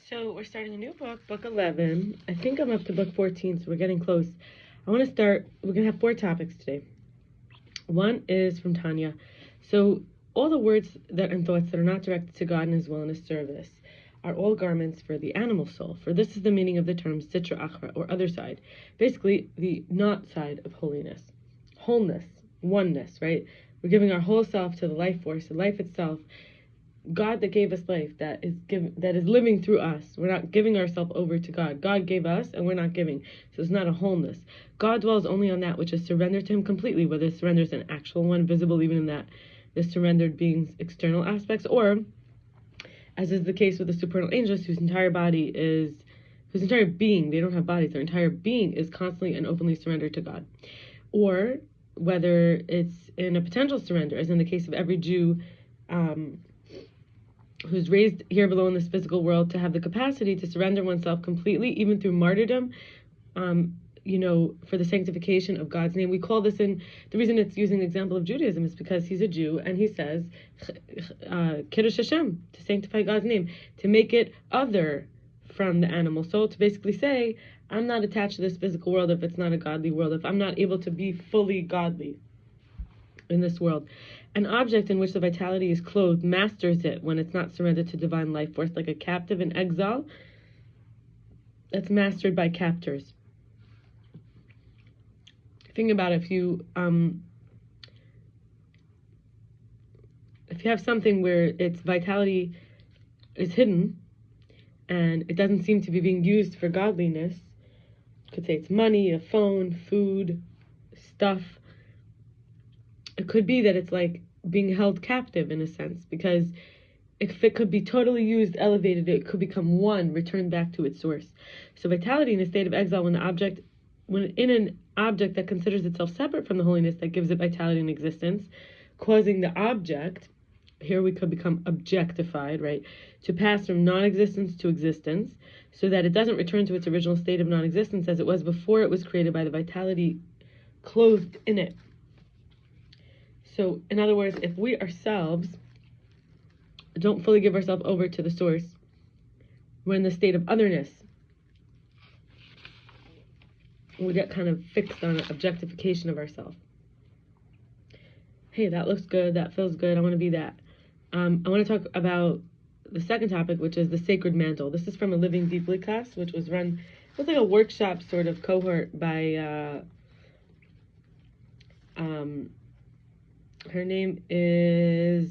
So we're starting a new book, book 11. I think I'm up to book 14, so we're getting close. We're going to have 4 topics today. One is from Tanya. So all the words and thoughts that are not directed to God and His will and His service are all garments for the animal soul. For this is the meaning of the term sitra achra, or other side. Basically, the not side of holiness. Wholeness, oneness, right? We're giving our whole self to the life force, the life itself. God that gave us life, that is living through us. We're not giving ourselves over to God. God gave us, and we're not giving. So it's not a wholeness. God dwells only on that which is surrendered to Him completely, whether surrender is an actual one, visible even in that the surrendered being's external aspects, or, as is the case with the supernal angels, whose entire being, they don't have bodies, their entire being is constantly and openly surrendered to God. Or whether it's in a potential surrender, as in the case of every Jew, who's raised here below in this physical world, to have the capacity to surrender oneself completely, even through martyrdom, for the sanctification of God's name. We call this the reason it's using the example of Judaism is because he's a Jew, and he says, Kiddush Hashem, to sanctify God's name, to make it other from the animal soul, to basically say, I'm not attached to this physical world if it's not a godly world, if I'm not able to be fully godly in this world. An object in which the vitality is clothed masters it when it's not surrendered to divine life force, like a captive in exile that's mastered by captors. Think about it, if you have something where its vitality is hidden and it doesn't seem to be being used for godliness, you could say it's money, a phone, food, stuff. It could be that it's like being held captive in a sense, because if it could be totally used, elevated, it could become one, returned back to its source. So vitality in a state of exile, when in an object that considers itself separate from the holiness that gives it vitality and existence, causing the object, here we could become objectified, right, to pass from non-existence to existence, so that it doesn't return to its original state of non-existence as it was before it was created by the vitality clothed in it. So, in other words, if we ourselves don't fully give ourselves over to the source, we're in the state of otherness. We get kind of fixed on objectification of ourselves. Hey, that looks good, that feels good, I want to be that. I want to talk about the second topic, which is the sacred mantle. This is from a Living Deeply class, which was run, it was like a workshop sort of cohort by, her name is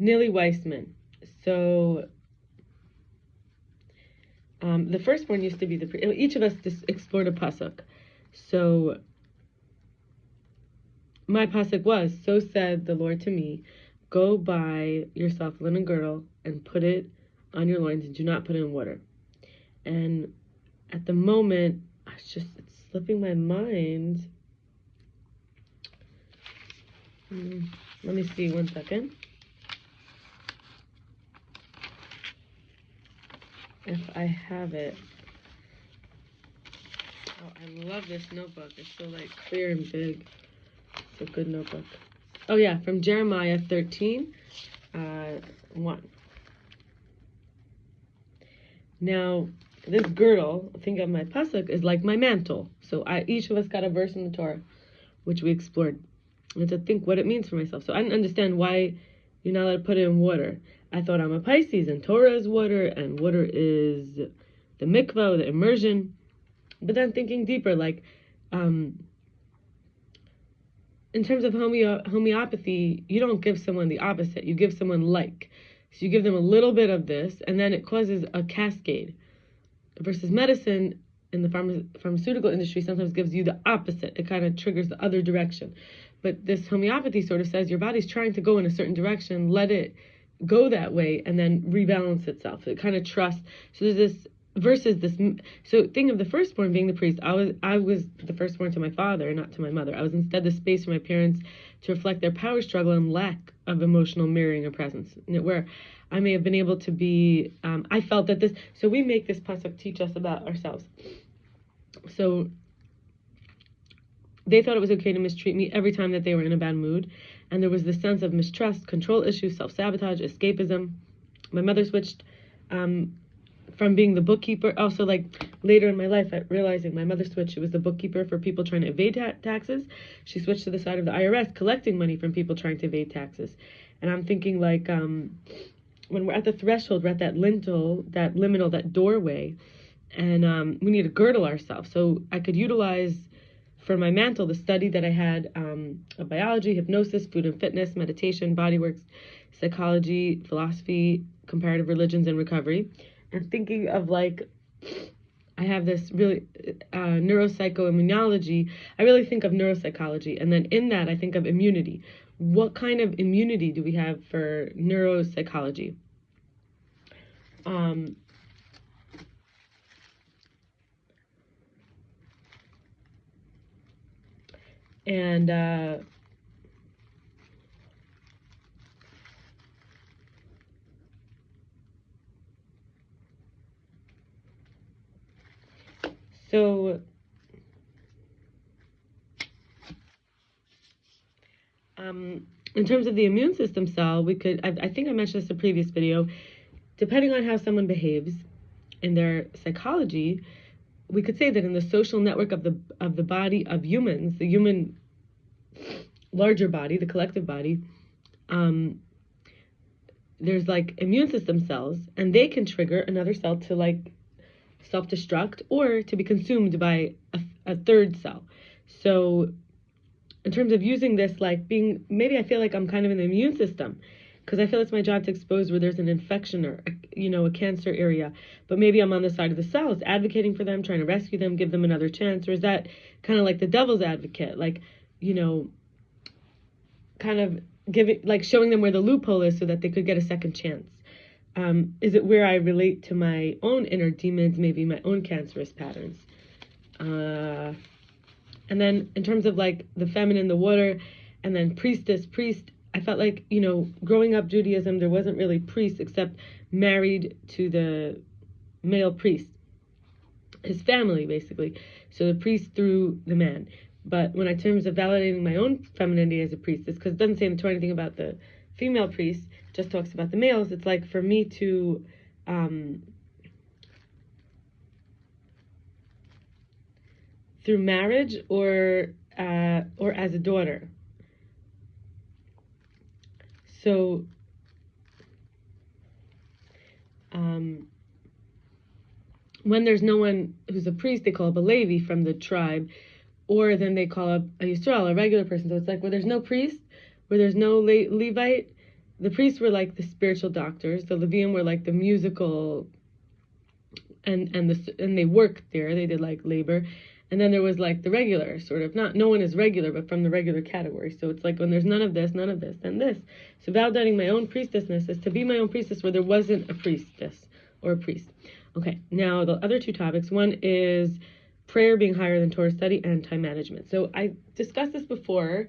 Nili Weissman. So, the first one used to be each of us explored a pasuk. So, my pasuk was, so said the Lord to me, go buy yourself a linen girdle and put it on your loins and do not put it in water. And at the moment, it's slipping my mind. Let me see, 1 second. If I have it. Oh, I love this notebook. It's so clear and big. It's a good notebook. Oh yeah, from Jeremiah 13, 1. Now, this girdle, think of my pasuk, is like my mantle. So each of us got a verse in the Torah, which we explored, and to think what it means for myself. So I didn't understand why you're not allowed to put it in water. I thought I'm a Pisces, and Torah is water, and water is the mikvah, the immersion. But then thinking deeper, in terms of homeopathy, you don't give someone the opposite. You give someone like. So you give them a little bit of this, and then it causes a cascade. Versus medicine in the pharmaceutical industry sometimes gives you the opposite. It kind of triggers the other direction. But this homeopathy sort of says your body's trying to go in a certain direction, let it go that way, and then rebalance itself. It kind of trusts. So there's this versus this. So think of the firstborn being the priest. I was the firstborn to my father, not to my mother. I was instead the space for my parents to reflect their power struggle and lack of emotional mirroring or presence, where I may have been able to be, I felt that so we make this pasuk teach us about ourselves. So they thought it was okay to mistreat me every time that they were in a bad mood, and there was this sense of mistrust, control issues, self-sabotage, escapism. My mother switched from being the bookkeeper. Also, like later in my life, realizing my mother switched. She was the bookkeeper for people trying to evade taxes. She switched to the side of the IRS, collecting money from people trying to evade taxes. And I'm thinking like, when we're at the threshold, we're at that lintel, that liminal, that doorway, and we need to girdle ourselves. So I could utilize for my mantle the study that I had of biology, hypnosis, food and fitness, meditation, bodyworks, psychology, philosophy, comparative religions, and recovery. And thinking of like, I have this really neuropsychoimmunology. I really think of neuropsychology, and then in that I think of immunity. What kind of immunity do we have for neuropsychology? And so in terms of the immune system cell, we could, I think I mentioned this in a previous video, depending on how someone behaves in their psychology, we could say that in the social network of the body of humans, the human larger body, the collective body, there's like immune system cells, and they can trigger another cell to like self-destruct or to be consumed by a third cell. So in terms of using this, like being, maybe I feel like I'm kind of in the immune system, because I feel it's my job to expose where there's an infection or, a cancer area. But maybe I'm on the side of the cells, advocating for them, trying to rescue them, give them another chance. Or is that kind of like the devil's advocate? Like, kind of giving, like showing them where the loophole is so that they could get a second chance. Is it where I relate to my own inner demons, maybe my own cancerous patterns? And then in terms of like the feminine, the water, and then priest, I felt like, growing up Judaism, there wasn't really priests except married to the male priest, his family, basically. So the priest through the man. But when in terms of validating my own femininity as a priestess, because it doesn't say in the Torah anything about the female priest, just talks about the males, it's like for me to through marriage or as a daughter. So when there's no one who's a priest, they call up a Levi from the tribe, or then they call up a Yisrael, a regular person. So it's like where there's no priest, where there's no Levite, the priests were like the spiritual doctors, the Levium were like the musical, and they worked there, they did like labor. And then there was like the regular, sort of, no one is regular, but from the regular category. So it's like when there's none of this, then this. So validating my own priestessness is to be my own priestess where there wasn't a priestess or a priest. Okay, now the other two topics. One is prayer being higher than Torah study and time management. So I discussed this before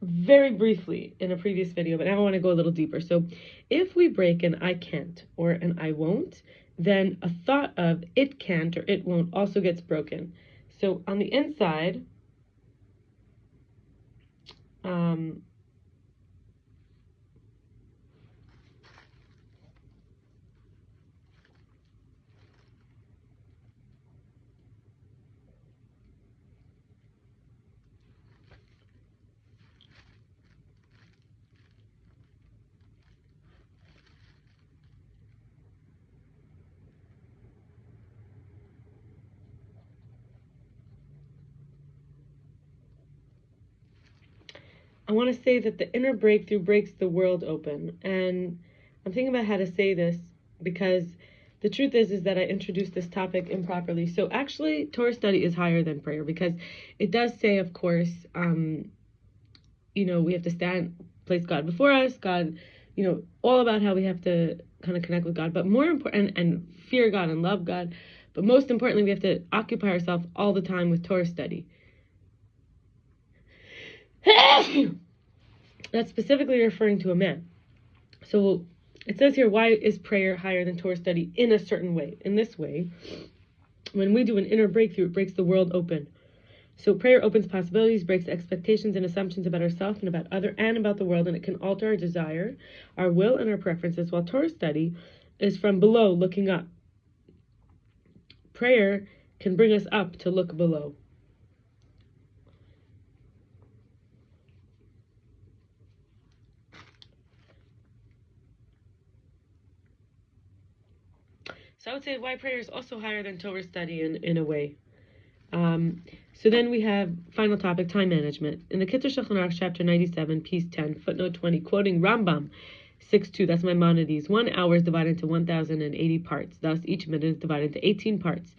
very briefly in a previous video, but now I want to go a little deeper. So if we break an I can't or an I won't, then a thought of it can't or it won't also gets broken. So on the inside, I want to say that the inner breakthrough breaks the world open. And I'm thinking about how to say this because the truth is that I introduced this topic improperly. So actually, Torah study is higher than prayer because it does say, of course, we have to place God before us, God, all about how we have to kind of connect with God, but more important, and fear God and love God. But most importantly, we have to occupy ourselves all the time with Torah study. That's specifically referring to a man. So it says here, why is prayer higher than Torah study in a certain way? In this way, when we do an inner breakthrough, it breaks the world open. So prayer opens possibilities, breaks expectations and assumptions about ourselves and about other and about the world, and it can alter our desire, our will, and our preferences, while Torah study is from below looking up. prayer can bring us up to look below. So I would say why prayer is also higher than Torah study in a way. So then we have final topic, time management. In the Kitzur Shulchan Aruch, chapter 97, piece 10, footnote 20, quoting Rambam 6.2, that's Maimonides, 1 hour is divided into 1,080 parts. Thus, each minute is divided into 18 parts.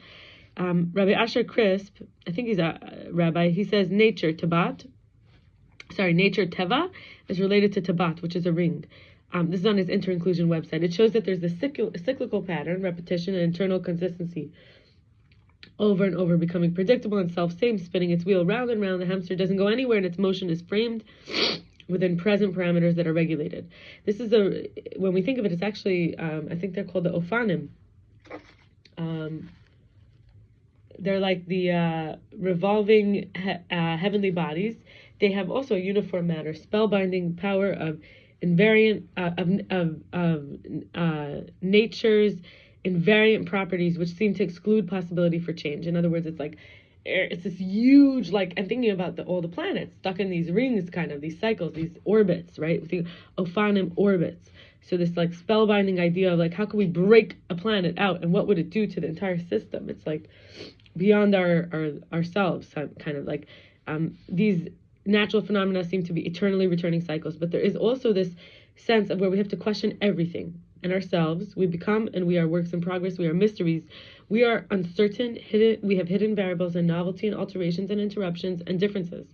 Rabbi Asher Crisp, I think he's a rabbi, he says nature teva is related to tabat, which is a ring. This is on his inter-inclusion website. It shows that there's a cyclical pattern, repetition, and internal consistency. Over and over, becoming predictable and self-same, spinning its wheel round and round. The hamster doesn't go anywhere, and its motion is framed within present parameters that are regulated. This is when we think of it, it's actually, I think they're called the ofanim. They're like the revolving heavenly bodies. They have also a uniform matter, spellbinding power of invariant nature's invariant properties, which seem to exclude possibility for change. In other words, it's like it's this huge, like, I'm thinking about all the planets stuck in these rings, kind of these cycles, these orbits, right? With the Ophanim orbits. So this like spellbinding idea of like, how can we break a planet out, and what would it do to the entire system? It's like beyond ourselves, kind of like these natural phenomena seem to be eternally returning cycles, but there is also this sense of where we have to question everything in ourselves. We become and we are works in progress. We are mysteries. We are uncertain, hidden. We have hidden variables and novelty and alterations and interruptions and differences.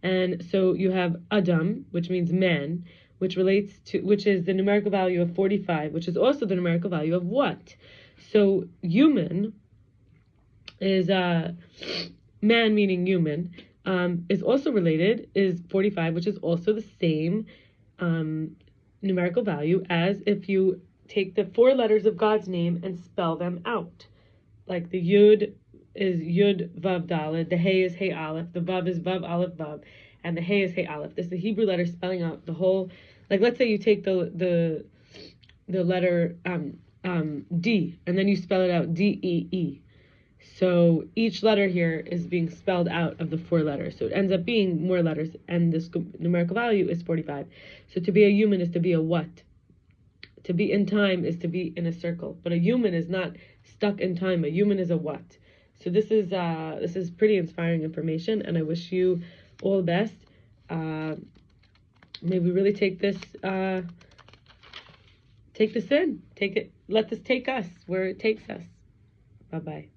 And so you have Adam, which means man, which is the numerical value of 45, which is also the numerical value of what? So human is man meaning human. Is also related, is 45, which is also the same numerical value as if you take the 4 letters of God's name and spell them out. Like the Yud is Yud Vav Daled, the Hey is Hey Aleph, the Vav is Vav Aleph Vav, and the Hey is Hey Aleph. This is the Hebrew letter spelling out the whole, like let's say you take the letter D, and then you spell it out D-E-E. So each letter here is being spelled out of the 4 letters. So it ends up being more letters, and this numerical value is 45. So to be a human is to be a what? To be in time is to be in a circle. But a human is not stuck in time. A human is a what? So this is pretty inspiring information, and I wish you all the best. May we really take this in. Let this take us where it takes us. Bye-bye.